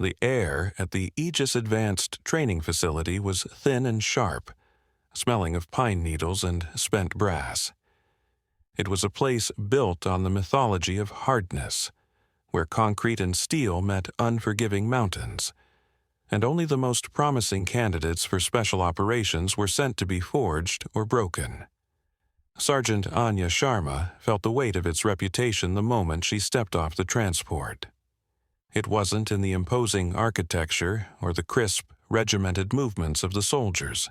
The air at the Aegis Advanced Training Facility was thin and sharp, smelling of pine needles and spent brass. It was a place built on the mythology of hardness, where concrete and steel met unforgiving mountains, and only the most promising candidates for special operations were sent to be forged or broken. Sergeant Anya Sharma felt the weight of its reputation the moment she stepped off the transport. It wasn't in the imposing architecture or the crisp, regimented movements of the soldiers.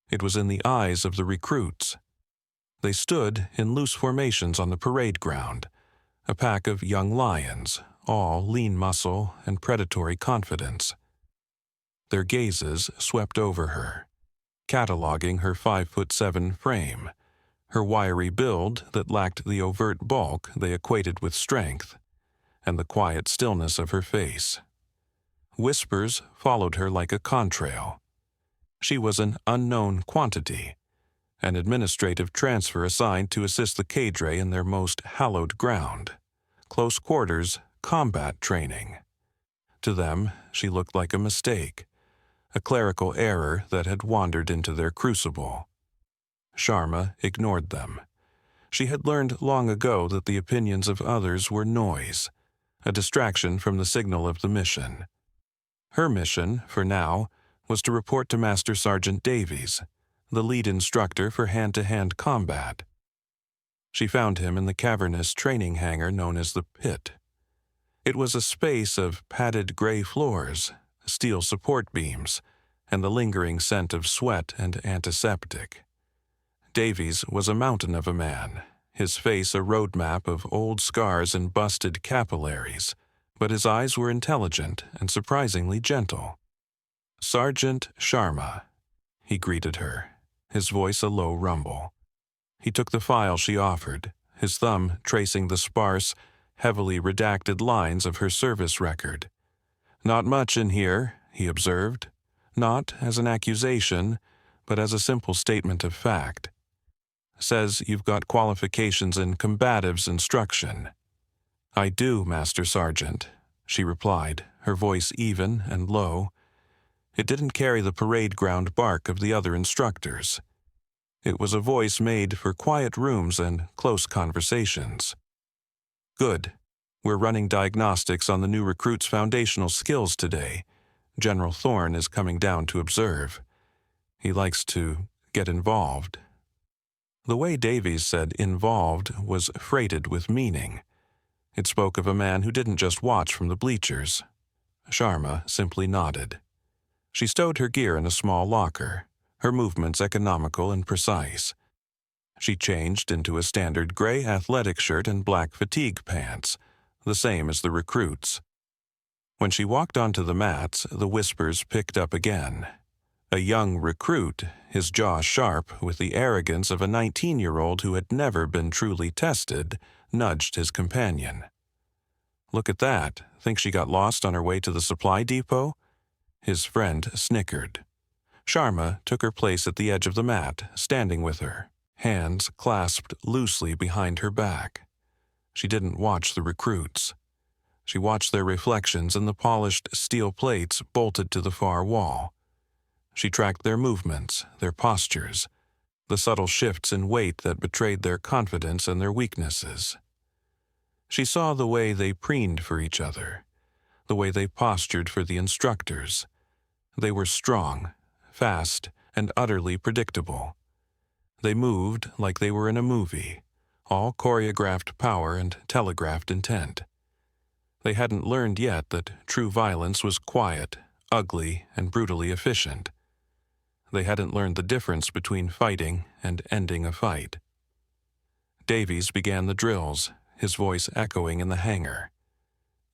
It was in the eyes of the recruits. They stood in loose formations on the parade ground, a pack of young lions, all lean muscle and predatory confidence. Their gazes swept over her, cataloging her 5'7" frame, her wiry build that lacked the overt bulk they equated with strength, and the quiet stillness of her face. Whispers followed her like a contrail. She was an unknown quantity, an administrative transfer assigned to assist the cadre in their most hallowed ground, close quarters combat training. To them, she looked like a mistake, a clerical error that had wandered into their crucible. Sharma ignored them. She had learned long ago that the opinions of others were noise, a distraction from the signal of the mission. Her mission, for now, was to report to Master Sergeant Davies, the lead instructor for hand-to-hand combat. She found him in the cavernous training hangar known as the Pit. It was a space of padded gray floors, steel support beams, and the lingering scent of sweat and antiseptic. Davies was a mountain of a man, his face a roadmap of old scars and busted capillaries, but his eyes were intelligent and surprisingly gentle. "Sergeant Sharma," he greeted her, his voice a low rumble. He took the file she offered, his thumb tracing the sparse, heavily redacted lines of her service record. "Not much in here," he observed, not as an accusation, but as a simple statement of fact. "Says you've got qualifications in combatives instruction." "I do, Master Sergeant," she replied, her voice even and low. It didn't carry the parade ground bark of the other instructors. It was a voice made for quiet rooms and close conversations. "Good. We're running diagnostics on the new recruits' foundational skills today. General Thorne is coming down to observe. He likes to get involved." The way Davies said involved was freighted with meaning. It spoke of a man who didn't just watch from the bleachers. Sharma simply nodded. She stowed her gear in a small locker, her movements economical and precise. She changed into a standard gray athletic shirt and black fatigue pants, the same as the recruits. When she walked onto the mats, the whispers picked up again. A young recruit, his jaw sharp with the arrogance of a 19-year-old who had never been truly tested, nudged his companion. "Look at that. Think she got lost on her way to the supply depot?" His friend snickered. Sharma took her place at the edge of the mat, standing with her, hands clasped loosely behind her back. She didn't watch the recruits. She watched their reflections in the polished steel plates bolted to the far wall. She tracked their movements, their postures, the subtle shifts in weight that betrayed their confidence and their weaknesses. She saw the way they preened for each other, the way they postured for the instructors. They were strong, fast, and utterly predictable. They moved like they were in a movie, all choreographed power and telegraphed intent. They hadn't learned yet that true violence was quiet, ugly, and brutally efficient. They hadn't learned the difference between fighting and ending a fight. Davies began the drills, his voice echoing in the hangar.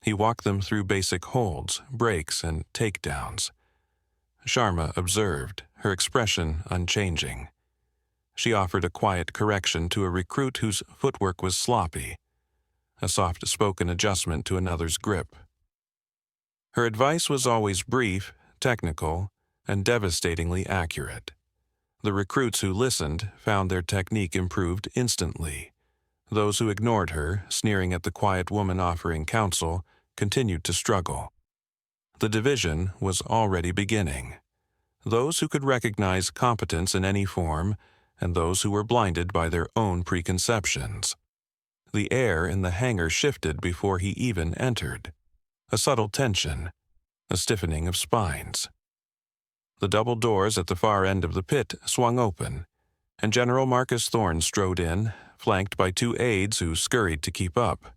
He walked them through basic holds, breaks, and takedowns. Sharma observed, her expression unchanging. She offered a quiet correction to a recruit whose footwork was sloppy, a soft-spoken adjustment to another's grip. Her advice was always brief, technical, and devastatingly accurate. The recruits who listened found their technique improved instantly. Those who ignored her, sneering at the quiet woman offering counsel, continued to struggle. The division was already beginning. Those who could recognize competence in any form, and those who were blinded by their own preconceptions. The air in the hangar shifted before he even entered. A subtle tension, a stiffening of spines. The double doors at the far end of the pit swung open, and General Marcus Thorne strode in, flanked by two aides who scurried to keep up.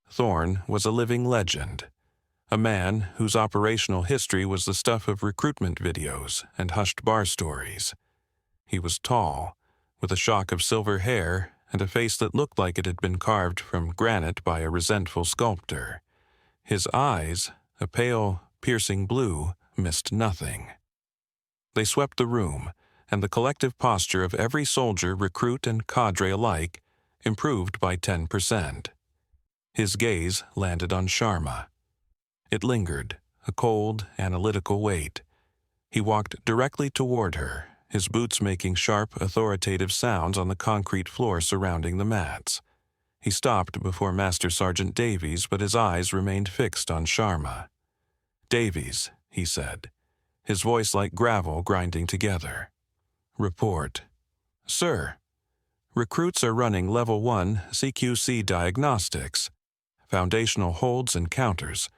Thorne was a living legend, a man whose operational history was the stuff of recruitment videos and hushed bar stories. He was tall, with a shock of silver hair and a face that looked like it had been carved from granite by a resentful sculptor. His eyes, a pale, piercing blue, missed nothing. They swept the room, and the collective posture of every soldier, recruit, and cadre alike improved by 10%. His gaze landed on Sharma. It lingered, a cold, analytical weight. He walked directly toward her, his boots making sharp, authoritative sounds on the concrete floor surrounding the mats. He stopped before Master Sergeant Davies, but his eyes remained fixed on Sharma. "Davies," he said, his voice like gravel grinding together. "Report." "Sir, recruits are running Level 1 CQC diagnostics. Foundational holds and counters.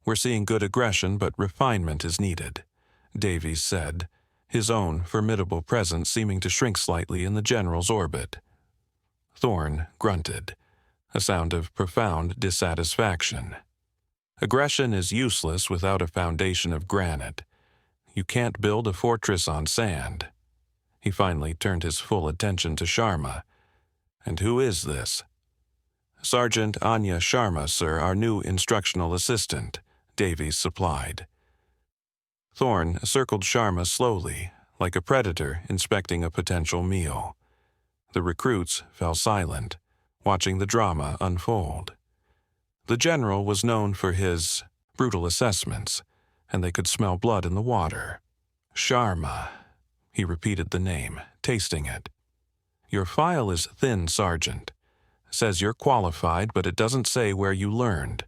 We're seeing good aggression, but refinement is needed," Davies said, his own formidable presence seeming to shrink slightly in the general's orbit. Thorne grunted, a sound of profound dissatisfaction. "Aggression is useless without a foundation of granite. You can't build a fortress on sand." He finally turned his full attention to Sharma. "And who is this?" "Sergeant Anya Sharma, sir, our new instructional assistant," Davies supplied. Thorne circled Sharma slowly, like a predator inspecting a potential meal. The recruits fell silent, watching the drama unfold. The general was known for his brutal assessments, and they could smell blood in the water. "Sharma," he repeated the name, tasting it. "Your file is thin, Sergeant. Says you're qualified, but it doesn't say where you learned.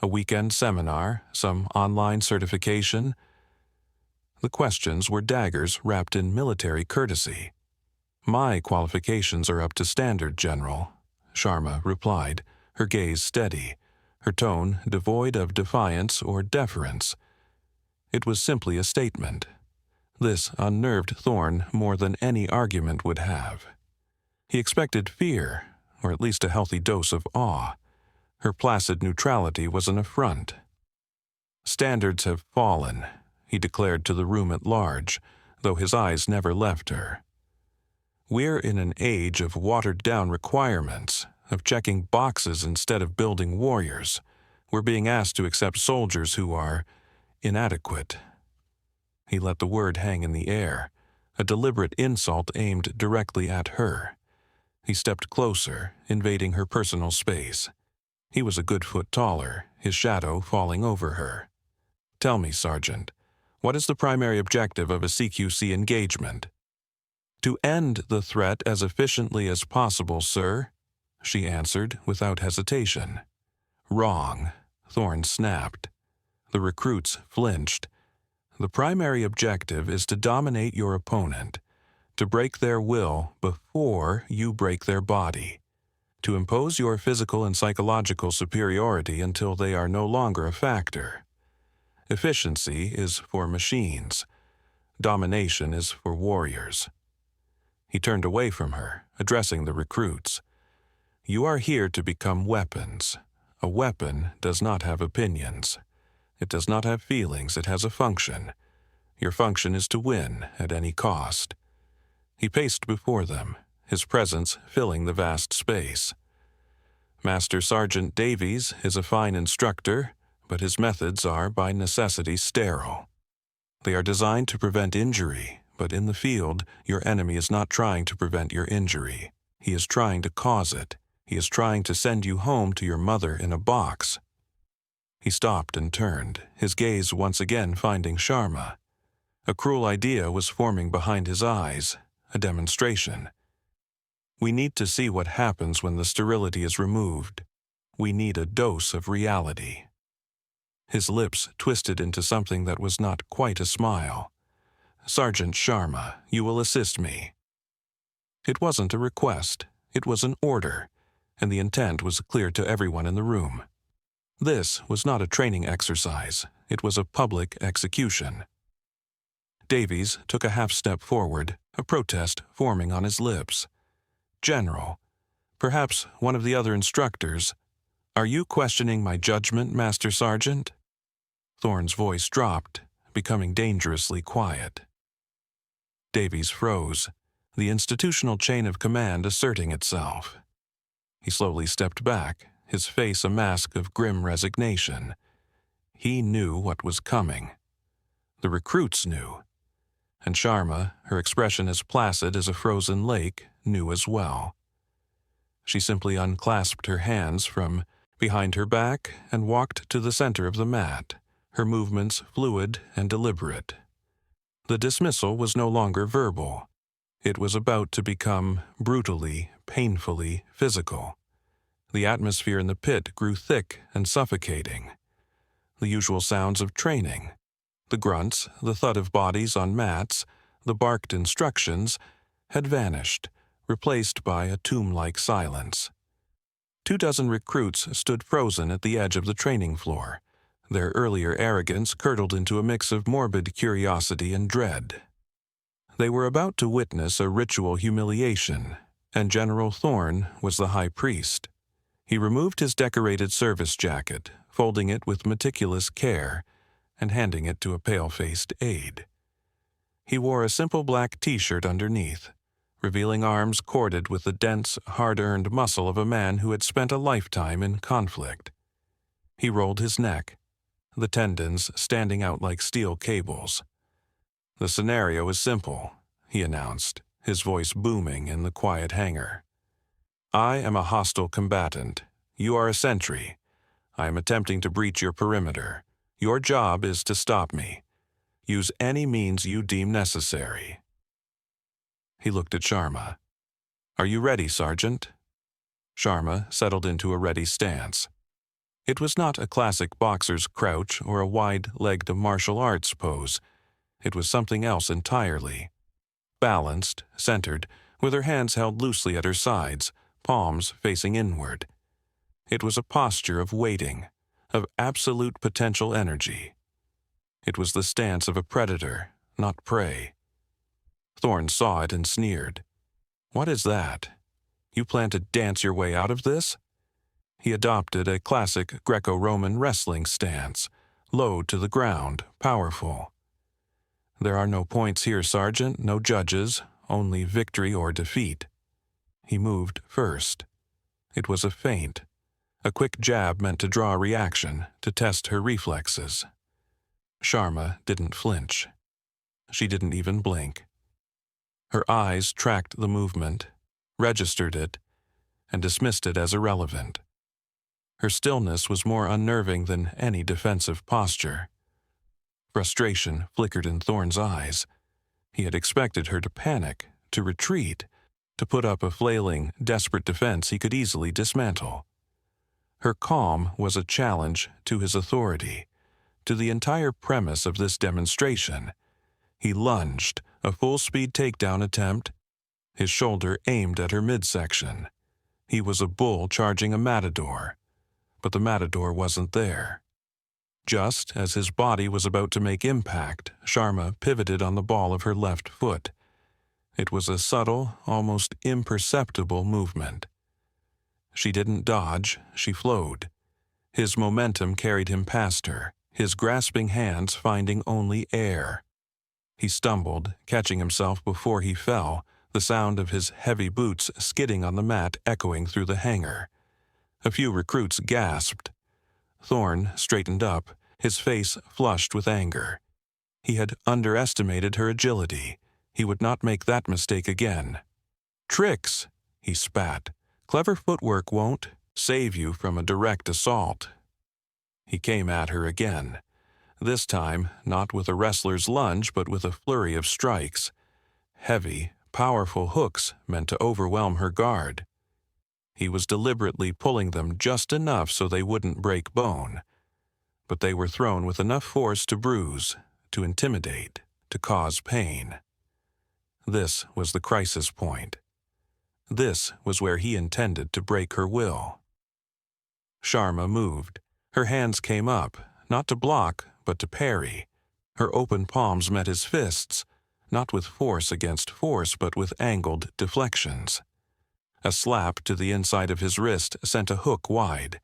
A weekend seminar, some online certification?" The questions were daggers wrapped in military courtesy. "My qualifications are up to standard, General," Sharma replied, her gaze steady, her tone devoid of defiance or deference. It was simply a statement. This unnerved Thorne more than any argument would have. He expected fear, or at least a healthy dose of awe. Her placid neutrality was an affront. "Standards have fallen," he declared to the room at large, though his eyes never left her. "We're in an age of watered-down requirements, of checking boxes instead of building warriors. We're being asked to accept soldiers who are inadequate." He let the word hang in the air, a deliberate insult aimed directly at her. He stepped closer, invading her personal space. He was a good foot taller, his shadow falling over her. "Tell me, Sergeant, what is the primary objective of a CQC engagement?" "To end the threat as efficiently as possible, sir," she answered without hesitation. "Wrong," Thorne snapped. The recruits flinched. "The primary objective is to dominate your opponent, to break their will before you break their body, to impose your physical and psychological superiority until they are no longer a factor. Efficiency is for machines. Domination is for warriors." He turned away from her, addressing the recruits. "You are here to become weapons. A weapon does not have opinions. It does not have feelings, it has a function. Your function is to win at any cost." He paced before them, his presence filling the vast space. "Master Sergeant Davies is a fine instructor, but his methods are by necessity sterile. They are designed to prevent injury, but in the field, your enemy is not trying to prevent your injury. He is trying to cause it. He is trying to send you home to your mother in a box." He stopped and turned, his gaze once again finding Sharma. A cruel idea was forming behind his eyes, a demonstration. "We need to see what happens when the sterility is removed. We need a dose of reality." His lips twisted into something that was not quite a smile. "Sergeant Sharma, you will assist me." It wasn't a request, it was an order, and the intent was clear to everyone in the room. This was not a training exercise, it was a public execution. Davies took a half-step forward, a protest forming on his lips. "General, perhaps one of the other instructors, are you questioning my judgment, Master Sergeant?" Thorne's voice dropped, becoming dangerously quiet. Davies froze, the institutional chain of command asserting itself. He slowly stepped back, his face a mask of grim resignation. He knew what was coming. The recruits knew. And Sharma, her expression as placid as a frozen lake, knew as well. She simply unclasped her hands from behind her back and walked to the center of the mat, her movements fluid and deliberate. The dismissal was no longer verbal. It was about to become brutally, painfully physical. The atmosphere in the pit grew thick and suffocating. The usual sounds of training, the grunts, the thud of bodies on mats, the barked instructions, had vanished, replaced by a tomb-like silence. 24 recruits stood frozen at the edge of the training floor, their earlier arrogance curdled into a mix of morbid curiosity and dread. They were about to witness a ritual humiliation, and General Thorne was the high priest. He removed his decorated service jacket, folding it with meticulous care, and handing it to a pale-faced aide. He wore a simple black t-shirt underneath, revealing arms corded with the dense, hard-earned muscle of a man who had spent a lifetime in conflict. He rolled his neck, the tendons standing out like steel cables. "The scenario is simple," he announced, his voice booming in the quiet hangar. "I am a hostile combatant. You are a sentry. I am attempting to breach your perimeter. Your job is to stop me. Use any means you deem necessary." He looked at Sharma. "Are you ready, Sergeant?" Sharma settled into a ready stance. It was not a classic boxer's crouch or a wide-legged martial arts pose. It was something else entirely. Balanced, centered, with her hands held loosely at her sides, palms facing inward. It was a posture of waiting, of absolute potential energy. It was the stance of a predator, not prey. Thorne saw it and sneered. "What is that? You plan to dance your way out of this?" He adopted a classic Greco-Roman wrestling stance, low to the ground, powerful. "There are no points here, Sergeant, no judges, only victory or defeat." He moved first. It was a feint, a quick jab meant to draw a reaction, to test her reflexes. Sharma didn't flinch. She didn't even blink. Her eyes tracked the movement, registered it, and dismissed it as irrelevant. Her stillness was more unnerving than any defensive posture. Frustration flickered in Thorne's eyes. He had expected her to panic, to retreat, to put up a flailing, desperate defense he could easily dismantle. Her calm was a challenge to his authority, to the entire premise of this demonstration. He lunged, a full-speed takedown attempt, his shoulder aimed at her midsection. He was a bull charging a matador, but the matador wasn't there. Just as his body was about to make impact, Sharma pivoted on the ball of her left foot. It was a subtle, almost imperceptible movement. She didn't dodge, she flowed. His momentum carried him past her, his grasping hands finding only air. He stumbled, catching himself before he fell, the sound of his heavy boots skidding on the mat echoing through the hangar. A few recruits gasped. Thorne straightened up, his face flushed with anger. He had underestimated her agility. He would not make that mistake again. "Tricks," he spat. "Clever footwork won't save you from a direct assault." He came at her again. This time, not with a wrestler's lunge, but with a flurry of strikes. Heavy, powerful hooks meant to overwhelm her guard. He was deliberately pulling them just enough so they wouldn't break bone. but they were thrown with enough force to bruise, to intimidate, to cause pain. This was the crisis point. This was where he intended to break her will. Sharma moved. Her hands came up, not to block, but to parry. Her open palms met his fists, not with force against force, but with angled deflections. A slap to the inside of his wrist sent a hook wide.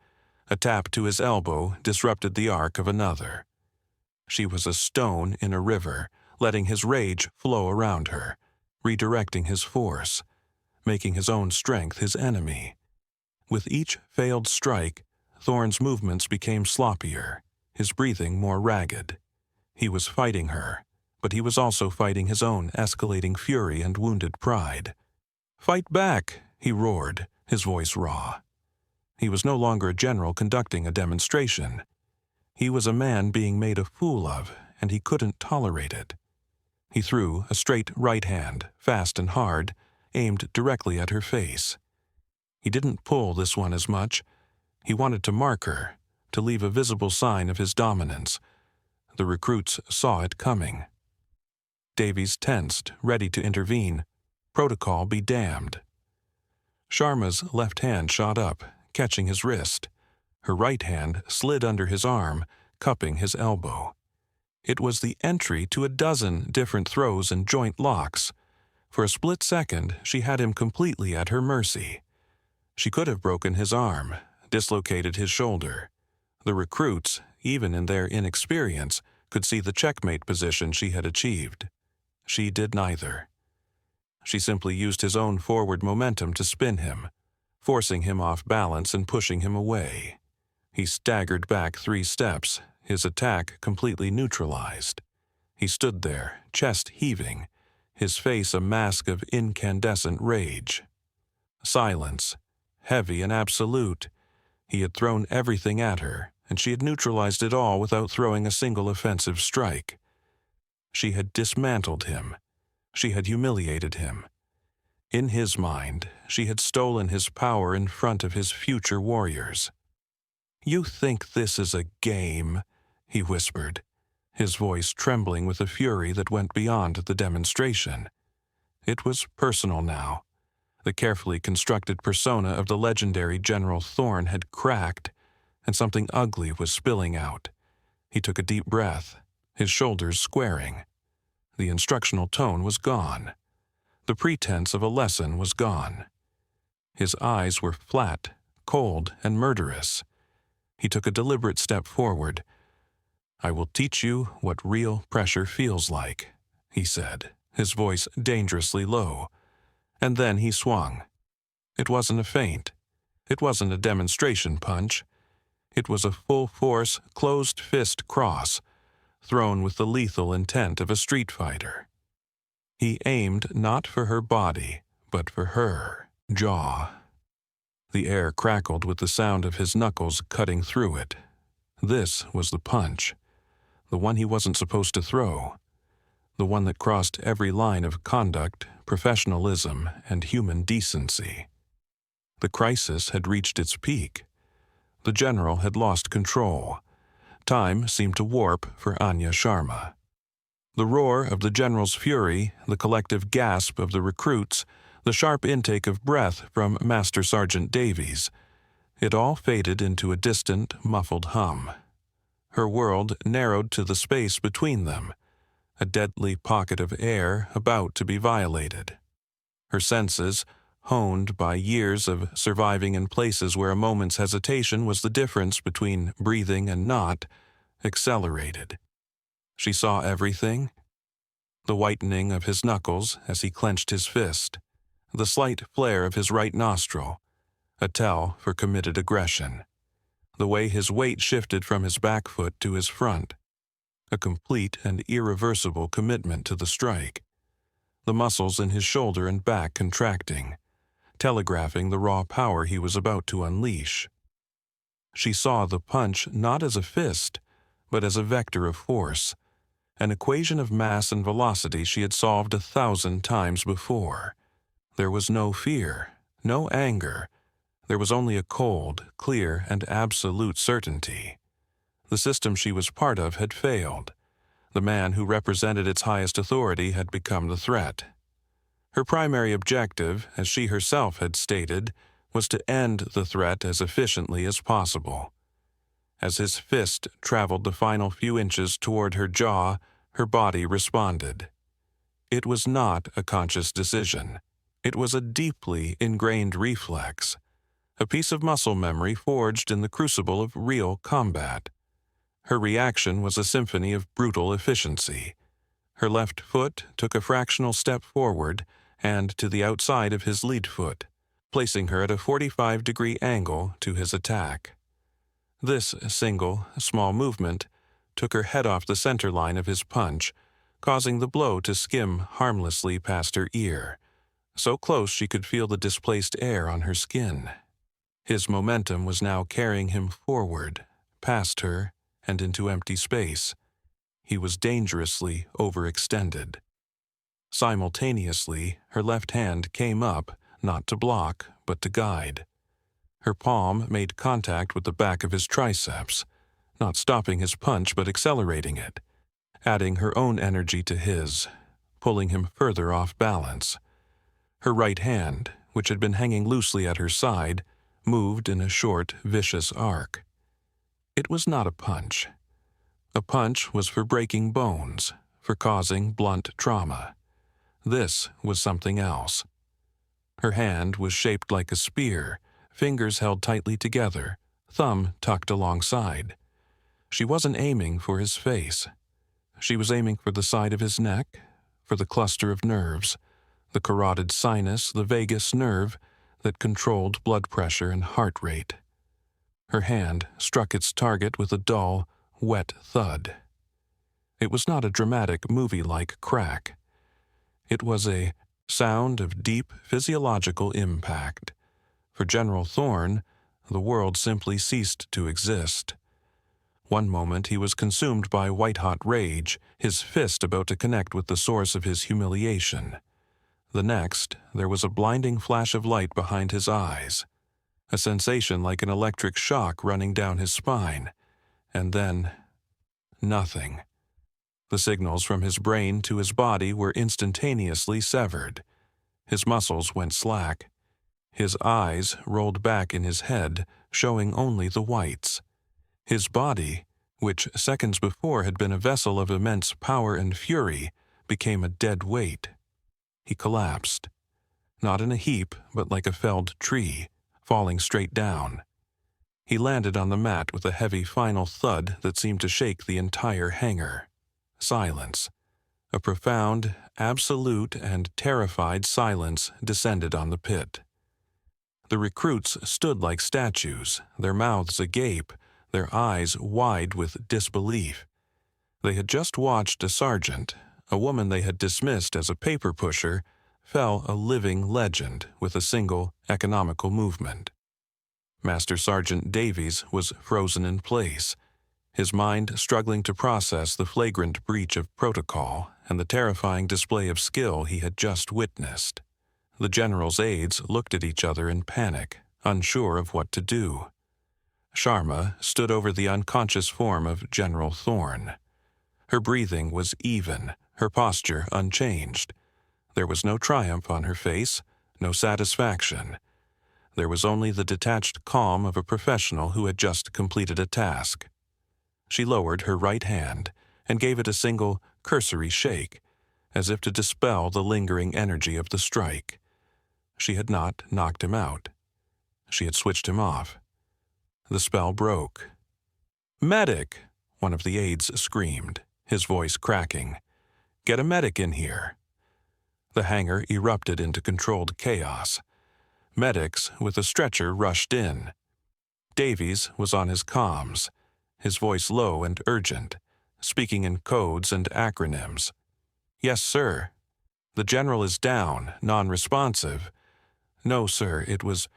A tap to his elbow disrupted the arc of another. She was a stone in a river, letting his rage flow around her, redirecting his force, making his own strength his enemy. With each failed strike, Thorne's movements became sloppier, his breathing more ragged. He was fighting her, but he was also fighting his own escalating fury and wounded pride. "Fight back!" he roared, his voice raw. He was no longer a general conducting a demonstration. He was a man being made a fool of, and he couldn't tolerate it. He threw a straight right hand, fast and hard, aimed directly at her face. He didn't pull this one as much. He wanted to mark her, to leave a visible sign of his dominance. The recruits saw it coming. Davies tensed, ready to intervene. Protocol be damned. Sharma's left hand shot up, catching his wrist. Her right hand slid under his arm, cupping his elbow. It was the entry to a dozen different throws and joint locks. For a split second, she had him completely at her mercy. She could have broken his arm, dislocated his shoulder. The recruits, even in their inexperience, could see the checkmate position she had achieved. She did neither. She simply used his own forward momentum to spin him, forcing him off balance and pushing him away. He staggered back 3 steps, his attack completely neutralized. He stood there, chest heaving, his face a mask of incandescent rage. Silence, heavy and absolute. He had thrown everything at her, and she had neutralized it all without throwing a single offensive strike. She had dismantled him. She had humiliated him. In his mind, she had stolen his power in front of his future warriors. "You think this is a game?" he whispered, his voice trembling with a fury that went beyond the demonstration. It was personal now. The carefully constructed persona of the legendary General Thorne had cracked, and something ugly was spilling out. He took a deep breath, his shoulders squaring. The instructional tone was gone. The pretense of a lesson was gone. His eyes were flat, cold, and murderous. He took a deliberate step forward. "I will teach you what real pressure feels like," he said, his voice dangerously low. And then he swung. It wasn't a feint. It wasn't a demonstration punch. It was a full-force, closed-fist cross, thrown with the lethal intent of a street fighter. He aimed not for her body, but for her jaw. The air crackled with the sound of his knuckles cutting through it. This was the punch, the one he wasn't supposed to throw, the one that crossed every line of conduct, professionalism, and human decency. The crisis had reached its peak. The general had lost control. Time seemed to warp for Anya Sharma. The roar of the general's fury, the collective gasp of the recruits, the sharp intake of breath from Master Sergeant Davies, it all faded into a distant, muffled hum. Her world narrowed to the space between them, a deadly pocket of air about to be violated. Her senses, honed by years of surviving in places where a moment's hesitation was the difference between breathing and not, accelerated. She saw everything. The whitening of his knuckles as he clenched his fist, the slight flare of his right nostril, a tell for committed aggression. The way his weight shifted from his back foot to his front, a complete and irreversible commitment to the strike. The muscles in his shoulder and back contracting, telegraphing the raw power he was about to unleash. She saw the punch not as a fist, but as a vector of force, an equation of mass and velocity she had solved 1,000 times before. There was no fear, no anger. There was only a cold, clear, and absolute certainty. The system she was part of had failed. The man who represented its highest authority had become the threat. Her primary objective, as she herself had stated, was to end the threat as efficiently as possible. As his fist traveled the final few inches toward her jaw, her body responded. It was not a conscious decision. It was a deeply ingrained reflex, a piece of muscle memory forged in the crucible of real combat. Her reaction was a symphony of brutal efficiency. Her left foot took a fractional step forward and to the outside of his lead foot, placing her at a 45-degree angle to his attack. This single, small movement took her head off the center line of his punch, causing the blow to skim harmlessly past her ear, so close she could feel the displaced air on her skin. His momentum was now carrying him forward, past her, and into empty space. He was dangerously overextended. Simultaneously, her left hand came up, not to block, but to guide. Her palm made contact with the back of his triceps, not stopping his punch but accelerating it, adding her own energy to his, pulling him further off balance. Her right hand, which had been hanging loosely at her side, moved in a short, vicious arc. It was not a punch. A punch was for breaking bones, for causing blunt trauma. This was something else. Her hand was shaped like a spear, fingers held tightly together, thumb tucked alongside. She wasn't aiming for his face. She was aiming for the side of his neck, for the cluster of nerves, the carotid sinus, the vagus nerve that controlled blood pressure and heart rate. Her hand struck its target with a dull, wet thud. It was not a dramatic, movie-like crack. It was a sound of deep physiological impact. For General Thorne, the world simply ceased to exist. One moment he was consumed by white-hot rage, his fist about to connect with the source of his humiliation. The next, there was a blinding flash of light behind his eyes, a sensation like an electric shock running down his spine, and then nothing. The signals from his brain to his body were instantaneously severed. His muscles went slack. His eyes rolled back in his head, showing only the whites. His body, which seconds before had been a vessel of immense power and fury, became a dead weight. He collapsed, not in a heap, but like a felled tree, falling straight down. He landed on the mat with a heavy final thud that seemed to shake the entire hangar. Silence. A profound, absolute, and terrified silence descended on the pit. The recruits stood like statues, their mouths agape, their eyes wide with disbelief. They had just watched a sergeant, a woman they had dismissed as a paper pusher, fell a living legend with a single economical movement. Master Sergeant Davies was frozen in place, his mind struggling to process the flagrant breach of protocol and the terrifying display of skill he had just witnessed. The general's aides looked at each other in panic, unsure of what to do. Sharma stood over the unconscious form of General Thorne. Her breathing was even, her posture unchanged. There was no triumph on her face, no satisfaction. There was only the detached calm of a professional who had just completed a task. She lowered her right hand and gave it a single, cursory shake, as if to dispel the lingering energy of the strike. She had not knocked him out. She had switched him off. The spell broke. "Medic!" one of the aides screamed, his voice cracking. "Get a medic in here." The hangar erupted into controlled chaos. Medics with a stretcher rushed in. Davies was on his comms, his voice low and urgent, speaking in codes and acronyms. "Yes, sir." "The general is down, non-responsive." "No, sir, it was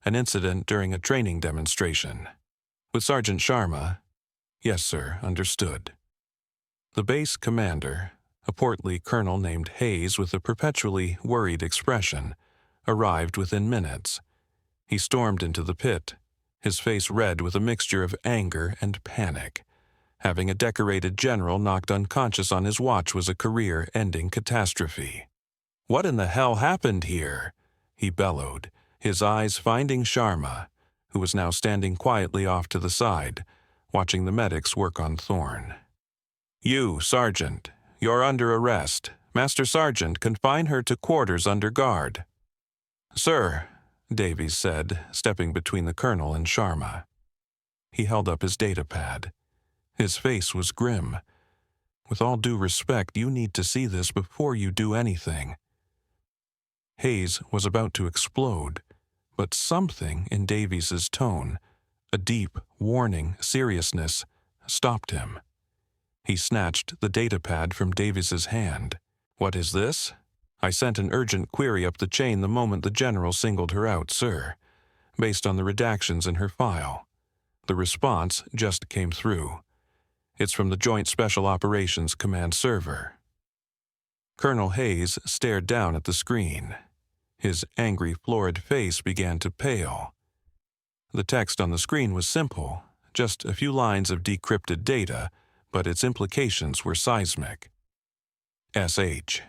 an incident during a training demonstration." "With Sergeant Sharma." "Yes, sir, understood." The base commander, a portly colonel named Hayes with a perpetually worried expression, arrived within minutes. He stormed into the pit, his face red with a mixture of anger and panic. Having a decorated general knocked unconscious on his watch was a career-ending catastrophe. "What in the hell happened here?" he bellowed, his eyes finding Sharma, who was now standing quietly off to the side, watching the medics work on Thorne. "You, Sergeant, you're under arrest. Master Sergeant, confine her to quarters under guard." "Sir," Davies said, stepping between the colonel and Sharma. He held up his datapad. His face was grim. "With all due respect, you need to see this before you do anything." Hayes was about to explode, but something in Davies's tone, a deep, warning seriousness, stopped him. He snatched the datapad from Davies's hand. "What is this?" "I sent an urgent query up the chain the moment the general singled her out, sir, based on the redactions in her file. The response just came through. It's from the Joint Special Operations Command server." Colonel Hayes stared down at the screen. His angry, florid face began to pale. The text on the screen was simple, just a few lines of decrypted data, but its implications were seismic. SH.